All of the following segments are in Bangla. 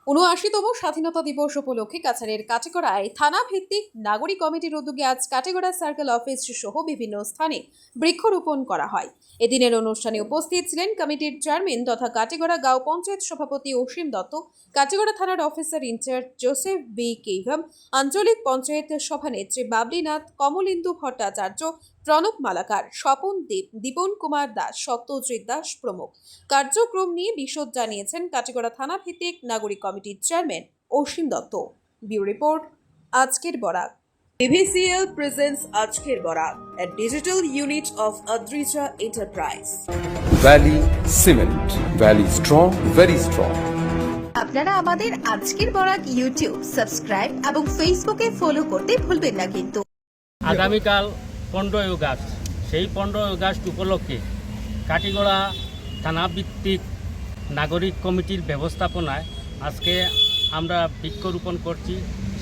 ৭৯তম স্বাধীনতা দিবস উপলক্ষে কাছাড়ের কাটিগড়ায় থানা ভিত্তিক নাগরিক কমিটির উদ্যোগে আজ কাটিগড়া সার্কেল অফিস সহ বিভিন্ন স্থানে বৃক্ষরোপণ করা হয়। এদিনের অনুষ্ঠানে উপস্থিত ছিলেন কমিটির চেয়ারম্যান তথা কাটিগড়া গাঁও পঞ্চায়েত সভাপতি অসীম দত্ত, কাটিগড়া থানার অফিসার ইনচার্জ জোসেফ বি কেইভাম, আঞ্চলিক পঞ্চায়েত সভানেত্রী বাবলি নাথ, কমলেন্দু ভট্টাচার্য, প্রণব মালাকার, স্বপন দেব, দীপন কুমার দাস, সত্যজিৎ দাস প্রমুখ। কার্যক্রম নিয়ে বিশদ জানিয়েছেন কাটিগড়া থানা ভিত্তিক নাগরিক কমিটির চেয়ারম্যান অসীম দত্ত। ব্যুরো রিপোর্ট, আজকের বরাক। BVCL presents আজকের Barak, a digital unit of Adrija Enterprise. Valley Cement, Valley strong, very strong. আপনারা আমাদের আজকের বরাক ইউটিউব সাবস্ক্রাইব এবং ফেসবুকে ফলো করতে ভুলবেন না কিন্তু। আগামীকাল 15ই আগস্ট, সেই 15ই আগস্ট উপলক্ষে কাটিগড়া থানাভিত্তিক নাগরিক কমিটির ব্যবস্থাপনায় আজকে আমরা বৃক্ষরোপণ করছি।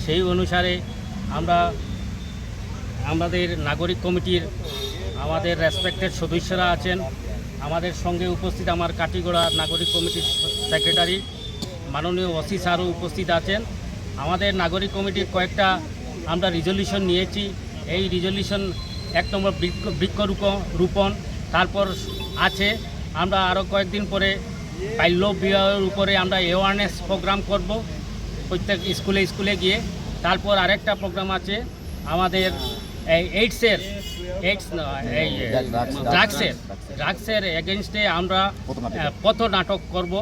সেই অনুসারে আমরা আমাদের নাগরিক কমিটির আমাদের রেসপেক্টেড সদস্যরা আছেন, আমাদের সঙ্গে উপস্থিত আমার কাটিগড়া নাগরিক কমিটির সেক্রেটারি মাননীয় ওসি স্যারও উপস্থিত আছেন। আমাদের নাগরিক কমিটির কয়েকটা আমরা রিজলিউশন নিয়েছি। এই রিজলিউশন 1 নম্বর বৃক্ষরোপণ, তারপর আছে আমরা আরও কয়েকদিন পরে বাল্য বিবাহের উপরে আমরা অ্যাওয়ারনেস প্রোগ্রাম করব প্রত্যেক স্কুলে গিয়ে। তারপর আরেকটা প্রোগ্রাম আছে আমাদের এই ড্রাগসের এগেনস্টে আমরা পথনাটক করব,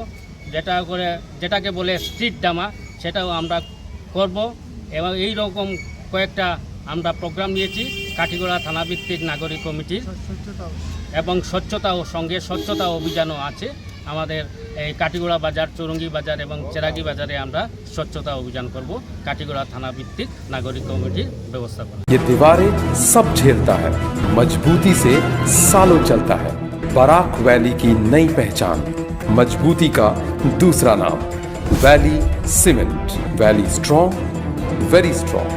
যেটাকে বলে স্ট্রিট ড্রামা, সেটাও আমরা করব। এবং এই রকম কয়েকটা আমরা প্রোগ্রাম নিয়েছি কাটিগড়া থানাভিত্তিক নাগরিক কমিটির। এবং স্বচ্ছতা অভিযানও আছে আমাদের এই কাটিগড়া বাজার, চৌরঙ্গি বাজার এবং চেরাগি বাজারে আমরা স্বচ্ছতা অভিযান করব কাটিগড়া থানা ভিত্তিক নাগরিক কমিটির ব্যবস্থাপনা। ये दीवारें सब झेलता है, मजबूती से सालों चलता है। बराक वैली की नई पहचान, मजबूती का दूसरा नाम, valley cement. Valley strong, very strong.